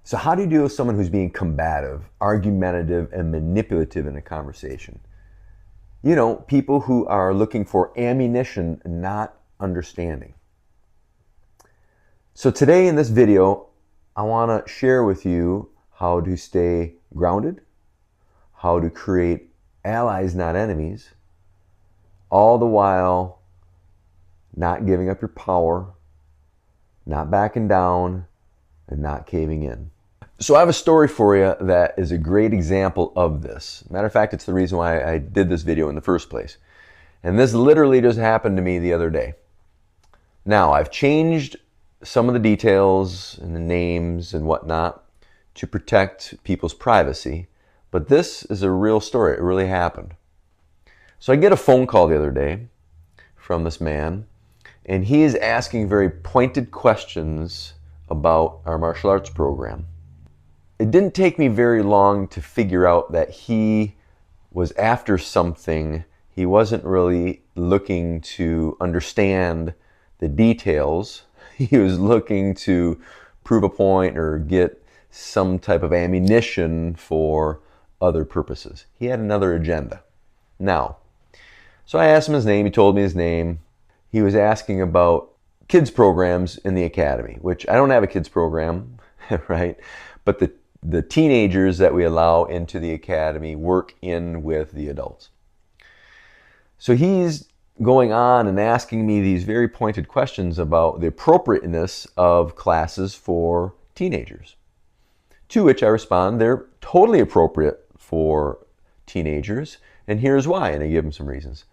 So how do you deal with someone who's being combative, argumentative, and manipulative in a conversation? You know, people who are looking for ammunition, not understanding. So today in this video, I want to share with you how to stay grounded, how to create allies, not enemies, all the while not giving up your power, not backing down, and not caving in. So I have a story for you that is a great example of this. Matter of fact, it's the reason why I did this video in the first place. And this literally just happened to me the other day. Now, I've changed some of the details and the names and whatnot to protect people's privacy, but this is a real story. It really happened. So I get a phone call the other day from this man, and he is asking very pointed questions about our martial arts program. It didn't take me very long to figure out that he was after something. He wasn't really looking to understand the details. He was looking to prove a point or get some type of ammunition for other purposes. He had another agenda. Now, so I asked him his name. He told me his name. He was asking about kids programs in the academy, which I don't have a kids program, right? But the teenagers that we allow into the academy work in with the adults. So he's going on and asking me these very pointed questions about the appropriateness of classes for teenagers. To which I respond, they're totally appropriate for teenagers, and here's why, and I give him some reasons.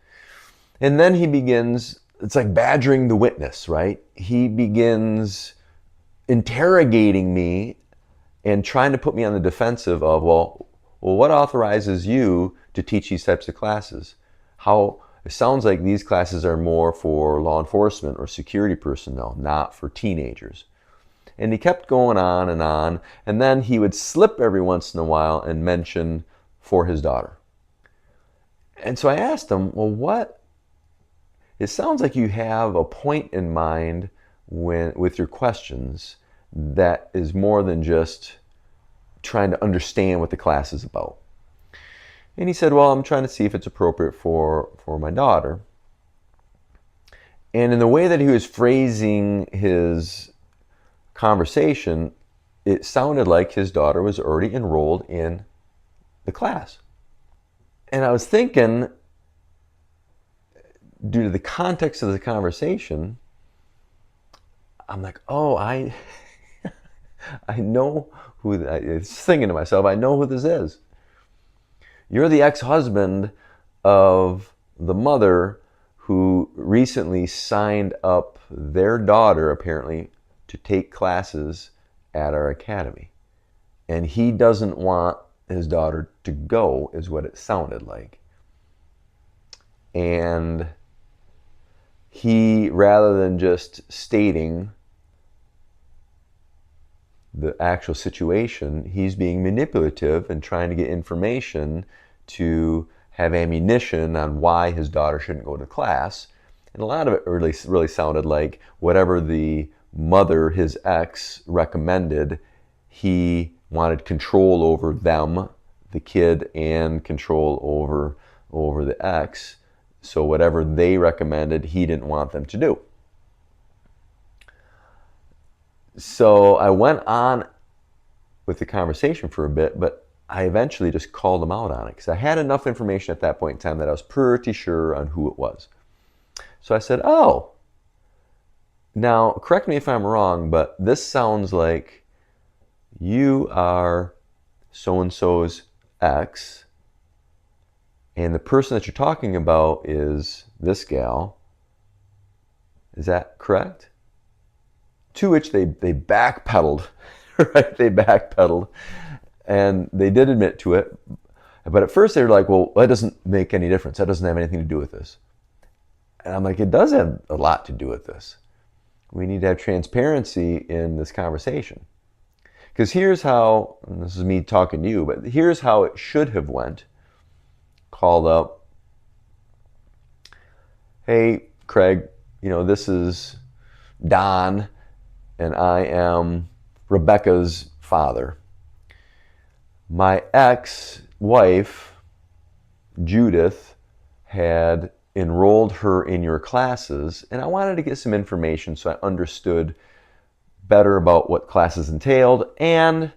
And then he begins, it's like badgering the witness, right? He begins interrogating me and trying to put me on the defensive of, well, what authorizes you to teach these types of classes? It sounds like these classes are more for law enforcement or security personnel, not for teenagers. And he kept going on, and then he would slip every once in a while and mention for his daughter. And so I asked him, well, it sounds like you have a point in mind with your questions that is more than just trying to understand what the class is about. And he said, well, I'm trying to see if it's appropriate for my daughter. And in the way that he was phrasing his conversation, it sounded like his daughter was already enrolled in the class. And I was thinking, due to the context of the conversation, I'm like, oh, I know who, I was thinking to myself, I know who this is. You're the ex-husband of the mother who recently signed up their daughter, apparently, to take classes at our academy. And he doesn't want his daughter to go, is what it sounded like. And he, rather than just stating the actual situation, he's being manipulative and trying to get information to have ammunition on why his daughter shouldn't go to class. And a lot of it really sounded like whatever the mother, his ex, recommended, he wanted control over them, the kid, and control over the ex. So whatever they recommended, he didn't want them to do. So I went on with the conversation for a bit, but I eventually just called him out on it because I had enough information at that point in time that I was pretty sure on who it was. So I said, oh, now correct me if I'm wrong, but this sounds like you are so-and-so's ex, and the person that you're talking about is this gal. Is that correct? To which they backpedaled, right? They backpedaled, and they did admit to it. But at first they were like, well, that doesn't make any difference. That doesn't have anything to do with this. And I'm like, it does have a lot to do with this. We need to have transparency in this conversation. Because here's how, and this is me talking to you, but here's how it should have went. Called up, hey, Craig, this is Don, and I am Rebecca's father. My ex-wife, Judith, had enrolled her in your classes, and I wanted to get some information so I understood better about what classes entailed and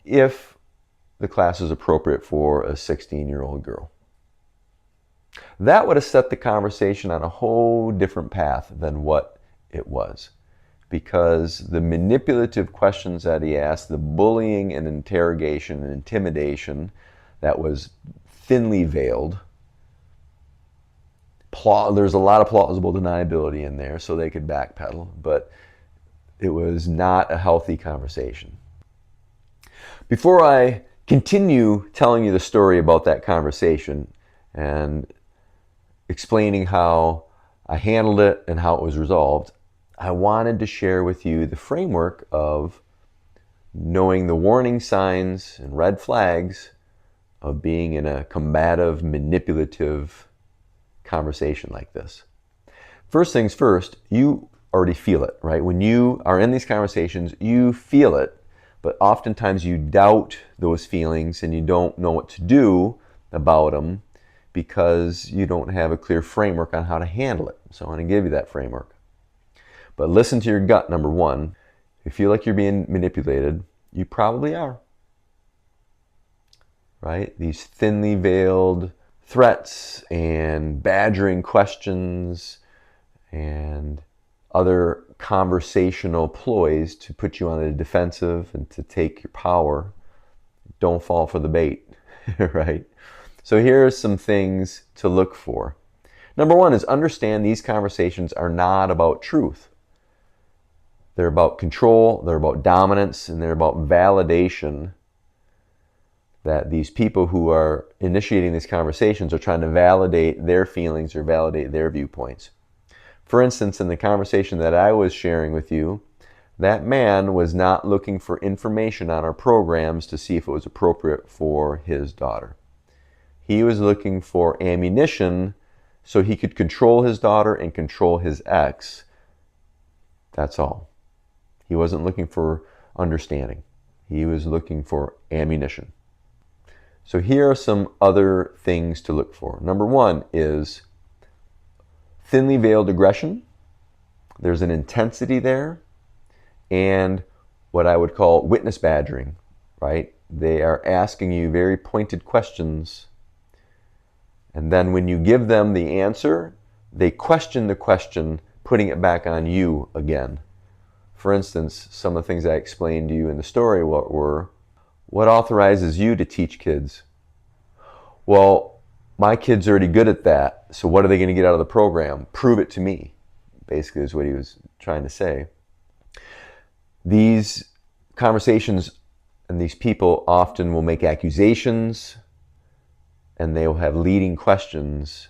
if the class is appropriate for a 16-year-old girl. That would have set the conversation on a whole different path than what it was, because the manipulative questions that he asked, the bullying and interrogation and intimidation that was thinly veiled, there's a lot of plausible deniability in there so they could backpedal, but it was not a healthy conversation. Before I continue telling you the story about that conversation and explaining how I handled it and how it was resolved, I wanted to share with you the framework of knowing the warning signs and red flags of being in a combative, manipulative conversation like this. First things first, you already feel it, right? When you are in these conversations, you feel it, but oftentimes you doubt those feelings and you don't know what to do about them because you don't have a clear framework on how to handle it. So I want to give you that framework. But listen to your gut, number one. If you feel like you're being manipulated, you probably are. Right? These thinly veiled threats and badgering questions and other conversational ploys to put you on the defensive and to take your power, don't fall for the bait, right? So here are some things to look for. Number one is understand these conversations are not about truth. They're about control, they're about dominance, and they're about validation, that these people who are initiating these conversations are trying to validate their feelings or validate their viewpoints. For instance, in the conversation that I was sharing with you, that man was not looking for information on our programs to see if it was appropriate for his daughter. He was looking for ammunition so he could control his daughter and control his ex. That's all. He wasn't looking for understanding. He was looking for ammunition. So here are some other things to look for. Number one is thinly veiled aggression. There's an intensity there, and what I would call witness badgering, right? They are asking you very pointed questions, and then when you give them the answer, they question the question, putting it back on you again. For instance, some of the things I explained to you in the story were, what authorizes you to teach kids? Well, my kid's already good at that, so what are they going to get out of the program? Prove it to me, basically is what he was trying to say. These conversations and these people often will make accusations, and they will have leading questions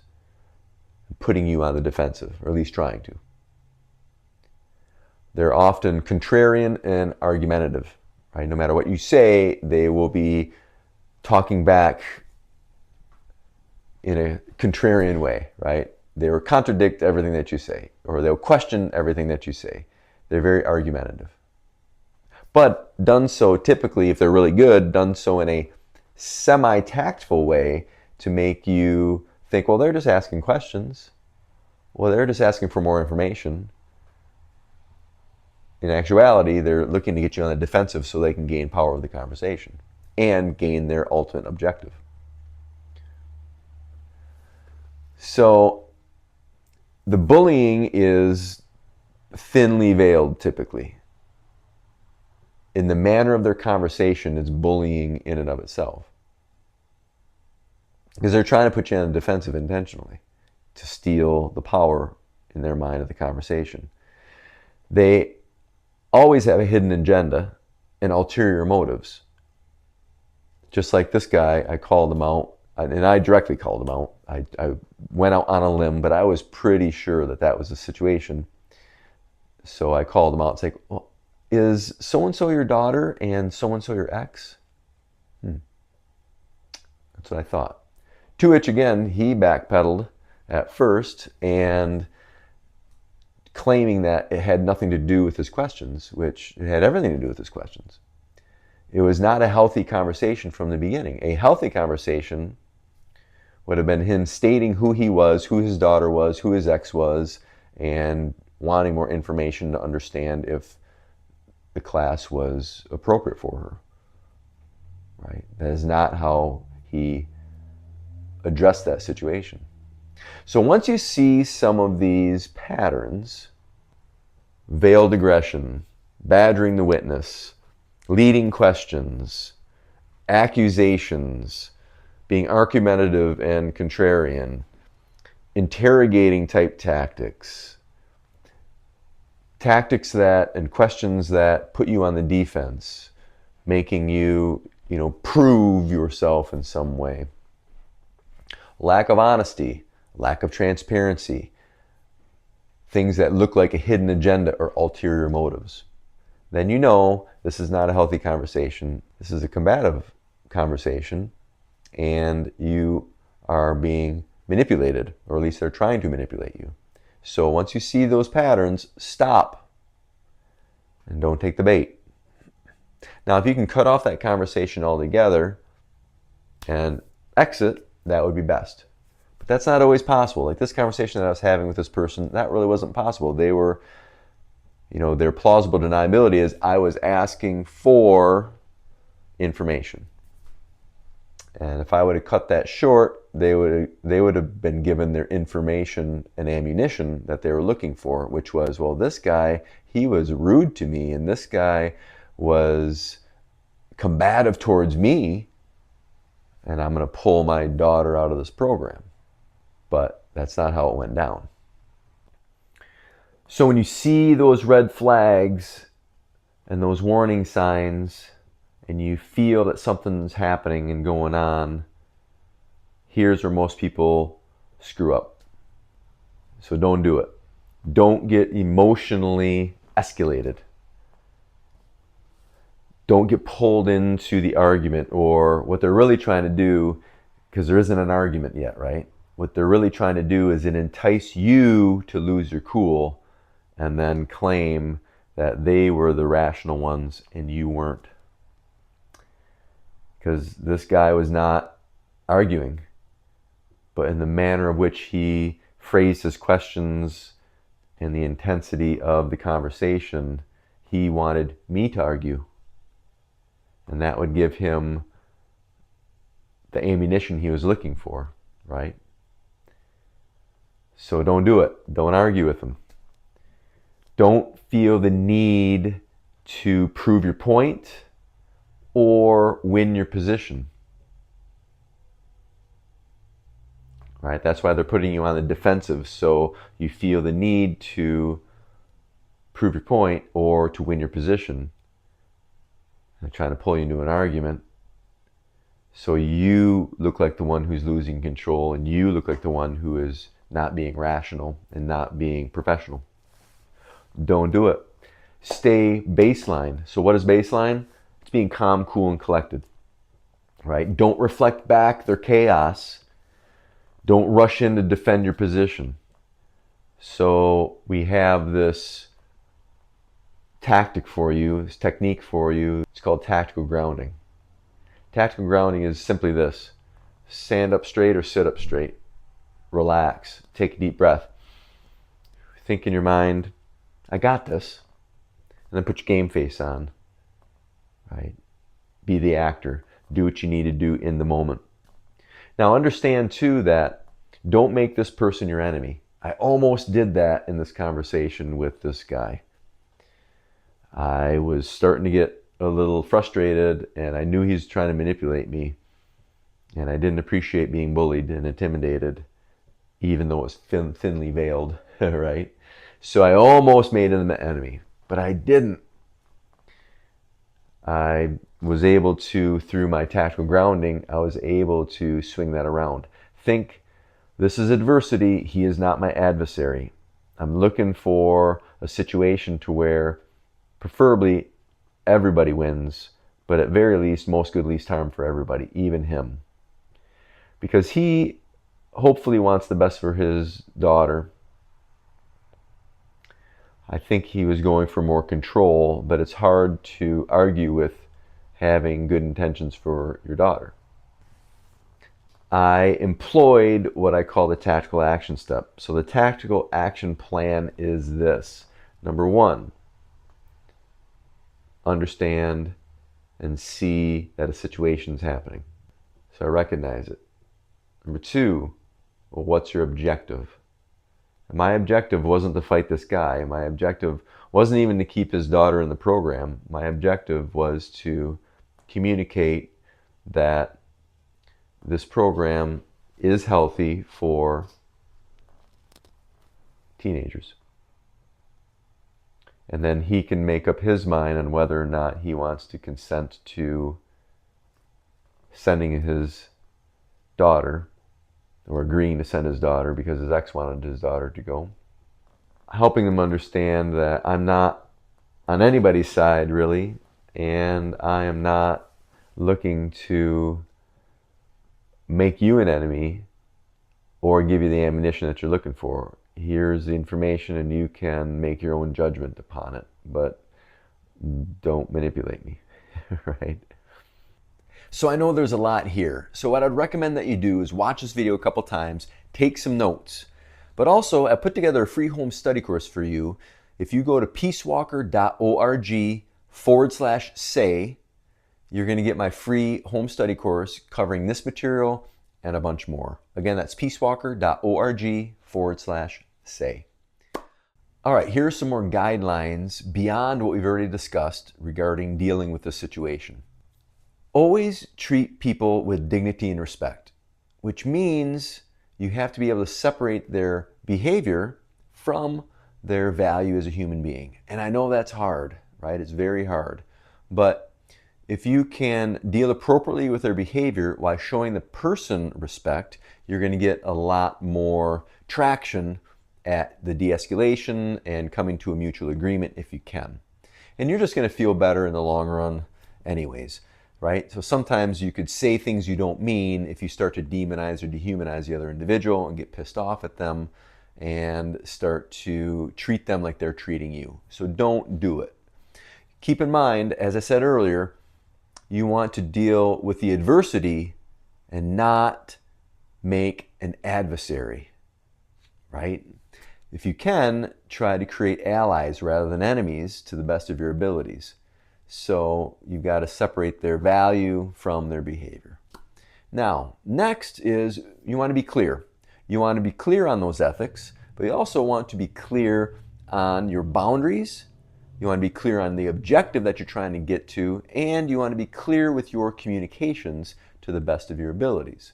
putting you on the defensive, or at least trying to. They're often contrarian and argumentative, right? No matter what you say, they will be talking back in a contrarian way, right? They will contradict everything that you say, or they'll question everything that you say. They're very argumentative. But done so, typically, if they're really good, done so in a semi-tactful way to make you think, well, they're just asking questions. Well, they're just asking for more information. In actuality, they're looking to get you on the defensive so they can gain power of the conversation and gain their ultimate objective. So the bullying is thinly veiled typically. In the manner of their conversation, it's bullying in and of itself. Because they're trying to put you on the defensive intentionally to steal the power in their mind of the conversation. They always have a hidden agenda and ulterior motives. Just like this guy, I called him out, and I directly called him out. I went out on a limb, but I was pretty sure that that was the situation. So I called him out and said, well, is so-and-so your daughter and so-and-so your ex? That's what I thought. To which, again, he backpedaled at first and claiming that it had nothing to do with his questions, which it had everything to do with his questions. It was not a healthy conversation from the beginning. A healthy conversation would have been him stating who he was, who his daughter was, who his ex was, and wanting more information to understand if the class was appropriate for her. Right? That is not how he addressed that situation. So once you see some of these patterns, veiled aggression, badgering the witness, leading questions, accusations, being argumentative and contrarian, interrogating type tactics, tactics that and questions that put you on the defense, making you, prove yourself in some way. Lack of honesty, lack of transparency, things that look like a hidden agenda or ulterior motives. Then you know this is not a healthy conversation. This is a combative conversation, and you are being manipulated, or at least they're trying to manipulate you. So once you see those patterns, stop and don't take the bait. Now, if you can cut off that conversation altogether and exit, that would be best. But that's not always possible. Like this conversation that I was having with this person, that really wasn't possible. They were, their plausible deniability is I was asking for information. And if I would have cut that short, they would have been given their information and ammunition that they were looking for, which was, well, this guy, he was rude to me, and this guy was combative towards me, and I'm going to pull my daughter out of this program. But that's not how it went down. So when you see those red flags and those warning signs, and you feel that something's happening and going on, here's where most people screw up. So don't do it. Don't get emotionally escalated. Don't get pulled into the argument or what they're really trying to do, because there isn't an argument yet, right? What they're really trying to do is entice you to lose your cool and then claim that they were the rational ones and you weren't. Because this guy was not arguing, but in the manner of which he phrased his questions and the intensity of the conversation, he wanted me to argue. And that would give him the ammunition he was looking for, right? So don't do it. Don't argue with him. Don't feel the need to prove your point or win your position. Right? That's why they're putting you on the defensive, so you feel the need to prove your point or to win your position. They're trying to pull you into an argument, so you look like the one who's losing control, and you look like the one who is not being rational and not being professional. Don't do it. Stay baseline. So what is baseline? It's being calm, cool, and collected. Right? Don't reflect back their chaos. Don't rush in to defend your position. So we have this tactic for you, this technique for you. It's called tactical grounding. Tactical grounding is simply this: stand up straight or sit up straight. Relax. Take a deep breath. Think in your mind, I got this. And then put your game face on. Right? Be the actor. Do what you need to do in the moment. Now understand too that don't make this person your enemy. I almost did that in this conversation with this guy. I was starting to get a little frustrated, and I knew he was trying to manipulate me. And I didn't appreciate being bullied and intimidated, even though it was thinly veiled, right? So I almost made him an enemy, but I didn't. I was able to, through my tactical grounding, I was able to swing that around. Think, this is adversity. He is not my adversary. I'm looking for a situation to where, preferably, everybody wins, but at very least, most good, least harm for everybody, even him. Because he hopefully wants the best for his daughter. I think he was going for more control, but it's hard to argue with having good intentions for your daughter. I employed what I call the tactical action step. So the tactical action plan is this. Number one, understand and see that a situation is happening. So I recognize it. Number two, well, what's your objective? My objective wasn't to fight this guy. My objective wasn't even to keep his daughter in the program. My objective was to communicate that this program is healthy for teenagers. And then he can make up his mind on whether or not he wants to consent to sending his daughter, or agreeing to send his daughter because his ex wanted his daughter to go. Helping them understand that I'm not on anybody's side really, and I am not looking to make you an enemy or give you the ammunition that you're looking for. Here's the information and you can make your own judgment upon it, but don't manipulate me, right? So I know there's a lot here. So what I'd recommend that you do is watch this video a couple times, take some notes. But also, I put together a free home study course for you. If you go to peacewalker.org/say, you're going to get my free home study course covering this material and a bunch more. Again, that's peacewalker.org/say. All right, here are some more guidelines beyond what we've already discussed regarding dealing with this situation. Always treat people with dignity and respect, which means you have to be able to separate their behavior from their value as a human being. And I know that's hard, right? It's very hard. But if you can deal appropriately with their behavior while showing the person respect, you're going to get a lot more traction at the de-escalation and coming to a mutual agreement if you can. And you're just going to feel better in the long run anyways. Right? So sometimes you could say things you don't mean if you start to demonize or dehumanize the other individual and get pissed off at them and start to treat them like they're treating you. So don't do it. Keep in mind, as I said earlier, you want to deal with the adversity and not make an adversary, right? If you can, try to create allies rather than enemies to the best of your abilities. So you've got to separate their value from their behavior. Now, next is you want to be clear. You want to be clear on those ethics, but you also want to be clear on your boundaries. You want to be clear on the objective that you're trying to get to, and you want to be clear with your communications to the best of your abilities.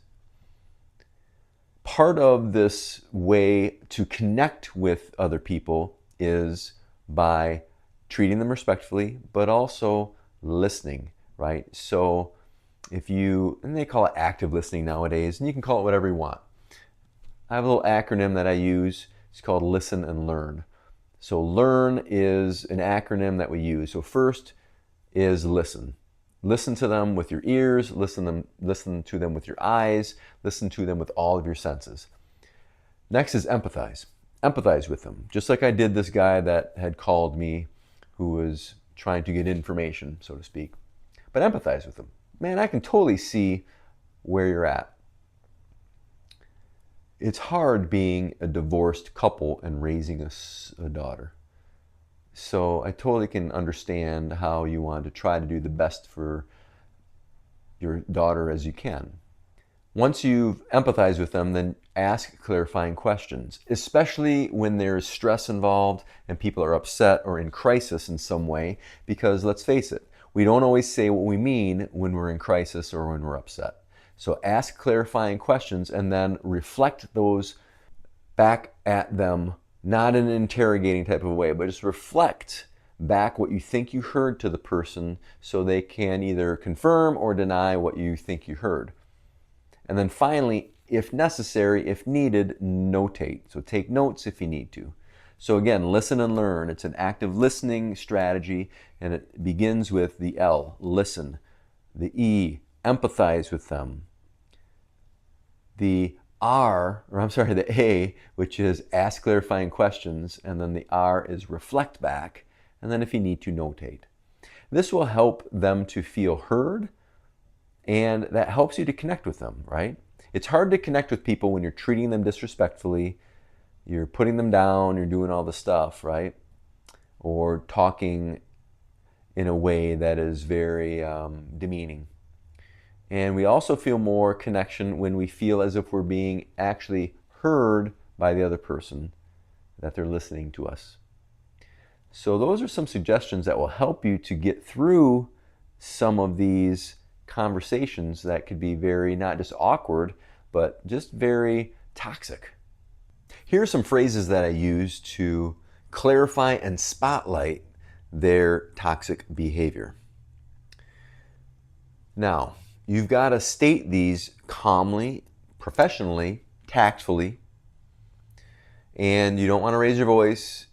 Part of this way to connect with other people is by treating them respectfully, but also listening, right? So if you, and they call it active listening nowadays, and you can call it whatever you want. I have a little acronym that I use. It's called Listen and Learn. So learn is an acronym that we use. So first is listen. Listen to them with your ears, listen to them with your eyes, listen to them with all of your senses. Next is empathize. Empathize with them, just like I did this guy that had called me who was trying to get information, so to speak. But empathize with them. Man, I can totally see where you're at. It's hard being a divorced couple and raising a daughter. So I totally can understand how you want to try to do the best for your daughter as you can. Once you've empathized with them, then ask clarifying questions, especially when there's stress involved and people are upset or in crisis in some way, because let's face it, we don't always say what we mean when we're in crisis or when we're upset. So ask clarifying questions and then reflect those back at them, not in an interrogating type of way, but just reflect back what you think you heard to the person so they can either confirm or deny what you think you heard. And then finally, if necessary, if needed, notate. So take notes if you need to. So again, listen and learn. It's an active listening strategy, and it begins with the L, listen. The E, empathize with them. The A, which is ask clarifying questions, and then the R is reflect back, and then if you need to, notate. This will help them to feel heard, and that helps you to connect with them, right? It's hard to connect with people when you're treating them disrespectfully, you're putting them down, you're doing all the stuff, right? Or talking in a way that is very demeaning. And we also feel more connection when we feel as if we're being actually heard by the other person, that they're listening to us. So those are some suggestions that will help you to get through some of these conversations that could be very, not just awkward, but just very toxic. Here are some phrases that I use to clarify and spotlight their toxic behavior. Now, you've got to state these calmly, professionally, tactfully, and you don't want to raise your voice.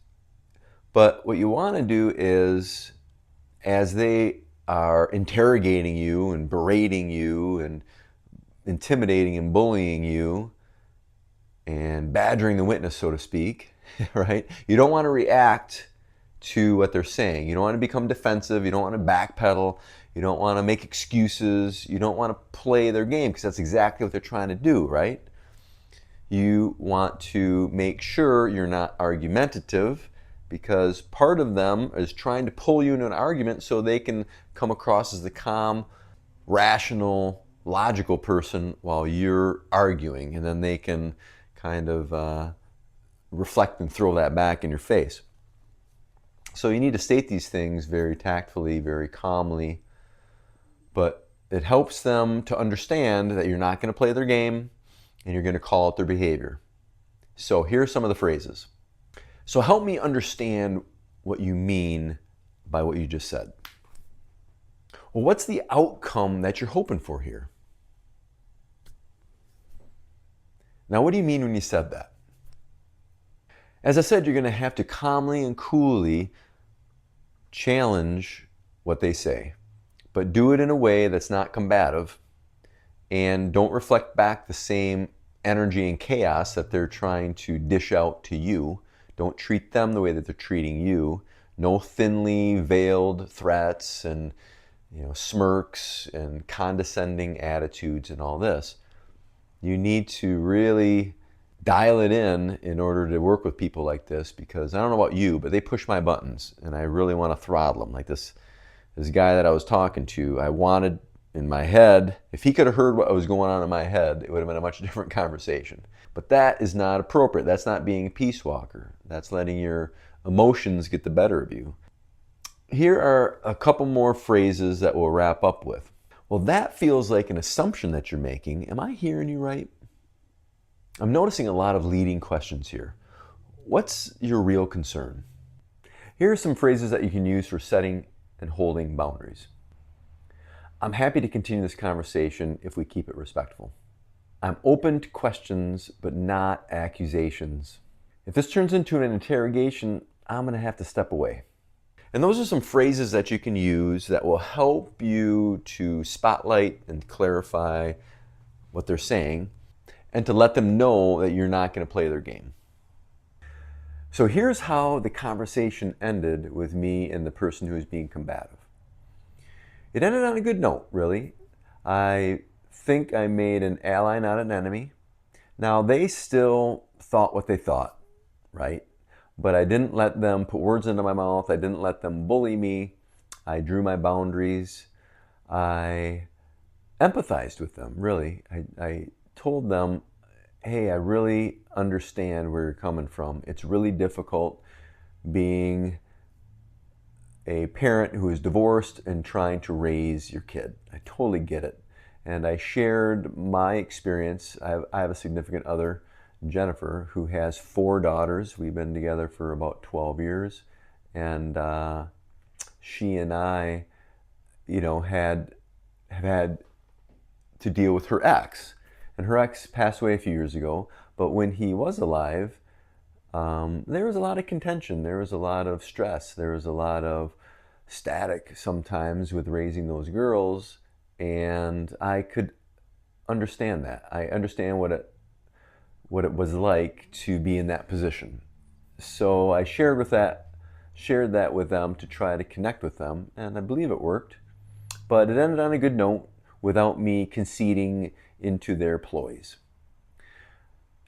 But what you want to do is, as they are interrogating you and berating you and intimidating and bullying you and badgering the witness, so to speak, right? You don't want to react to what they're saying. You don't want to become defensive. You don't want to backpedal. You don't want to make excuses. You don't want to play their game, because that's exactly what they're trying to do, right? You want to make sure you're not argumentative, because part of them is trying to pull you into an argument so they can come across as the calm, rational, logical person while you're arguing, and then they can kind of reflect and throw that back in your face. So you need to state these things very tactfully, very calmly, but it helps them to understand that you're not going to play their game and you're going to call out their behavior. So here are some of the phrases. So help me understand what you mean by what you just said. Well, what's the outcome that you're hoping for here? Now, what do you mean when you said that? As I said, you're going to have to calmly and coolly challenge what they say, but do it in a way that's not combative, and don't reflect back the same energy and chaos that they're trying to dish out to you. Don't treat them the way that they're treating you. No thinly veiled threats and smirks and condescending attitudes and all this. You need to really dial it in order to work with people like this, because I don't know about you, but they push my buttons and I really want to throttle them. Like this guy that I was talking to, I wanted in my head, if he could have heard what was going on in my head, it would have been a much different conversation. But that is not appropriate. That's not being a peace walker. That's letting your emotions get the better of you. Here are a couple more phrases that we'll wrap up with. Well, that feels like an assumption that you're making. Am I hearing you right? I'm noticing a lot of leading questions here. What's your real concern? Here are some phrases that you can use for setting and holding boundaries. I'm happy to continue this conversation if we keep it respectful. I'm open to questions, but not accusations. If this turns into an interrogation, I'm going to have to step away. And those are some phrases that you can use that will help you to spotlight and clarify what they're saying, and to let them know that you're not going to play their game. So here's how the conversation ended with me and the person who was being combative. It ended on a good note, really. I think I made an ally, not an enemy. Now, they still thought what they thought, right? But I didn't let them put words into my mouth. I didn't let them bully me. I drew my boundaries. I empathized with them, really. I told them, hey, I really understand where you're coming from. It's really difficult being a parent who is divorced and trying to raise your kid. I totally get it. And I shared my experience. I have a significant other, Jennifer, who has 4 daughters. We've been together for about 12 years. And she and I, have had to deal with her ex. And her ex passed away a few years ago. But when he was alive, there was a lot of contention. There was a lot of stress. There was a lot of static sometimes with raising those girls. And I could understand that. I understand what it was like to be in that position. So I shared shared that with them to try to connect with them, and I believe it worked. But it ended on a good note without me conceding into their ploys.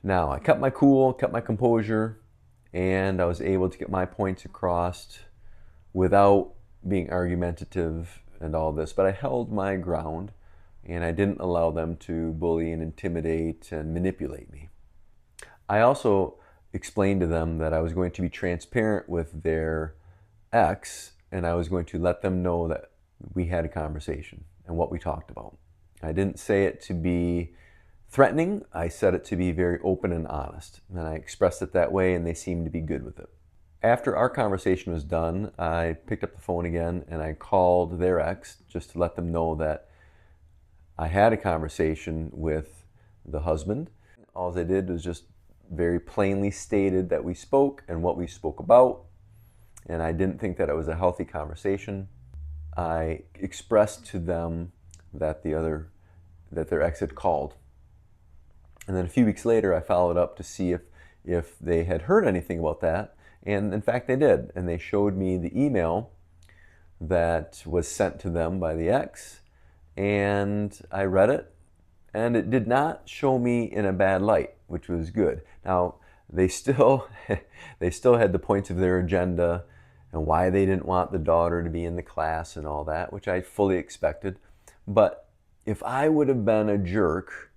Now, I kept my cool, kept my composure, and I was able to get my points across without being argumentative and all this. But I held my ground, and I didn't allow them to bully and intimidate and manipulate me. I also explained to them that I was going to be transparent with their ex, and I was going to let them know that we had a conversation and what we talked about. I didn't say it to be threatening. I said it to be very open and honest, and I expressed it that way, and they seemed to be good with it. After our conversation was done, I picked up the phone again and I called their ex just to let them know that I had a conversation with the husband. All I did was just very plainly stated that we spoke and what we spoke about, and I didn't think that it was a healthy conversation. I expressed to them that their ex had called. And then a few weeks later, I followed up to see if they had heard anything about that. And in fact, they did. And they showed me the email that was sent to them by the ex. And I read it. And it did not show me in a bad light, which was good. Now, they still had the points of their agenda and why they didn't want the daughter to be in the class and all that, which I fully expected. But if I would have been a jerk,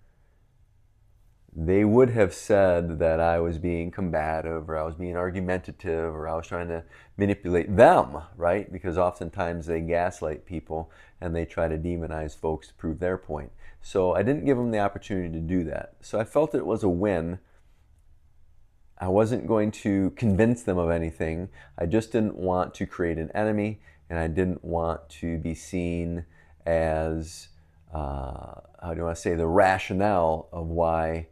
they would have said that I was being combative or I was being argumentative or I was trying to manipulate them, right? Because oftentimes they gaslight people and they try to demonize folks to prove their point. So I didn't give them the opportunity to do that. So I felt it was a win. I wasn't going to convince them of anything. I just didn't want to create an enemy, and I didn't want to be seen as, how do I say, the rationale of why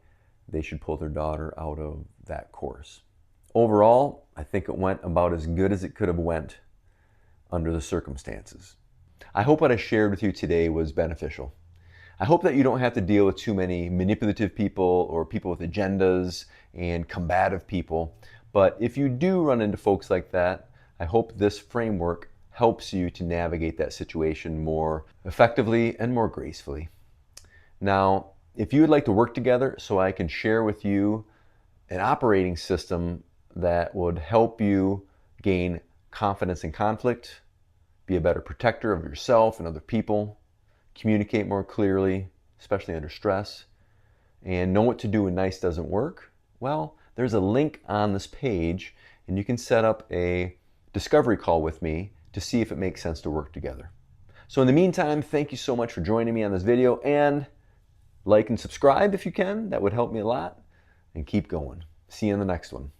they should pull their daughter out of that course. Overall, I think it went about as good as it could have went under the circumstances. I hope what I shared with you today was beneficial. I hope that you don't have to deal with too many manipulative people or people with agendas and combative people. But if you do run into folks like that, I hope this framework helps you to navigate that situation more effectively and more gracefully. Now, if you would like to work together so I can share with you an operating system that would help you gain confidence in conflict, be a better protector of yourself and other people, communicate more clearly, especially under stress, and know what to do when nice doesn't work, well, there's a link on this page and you can set up a discovery call with me to see if it makes sense to work together. So in the meantime, thank you so much for joining me on this video, and like and subscribe if you can. That would help me a lot. And keep going. See you in the next one.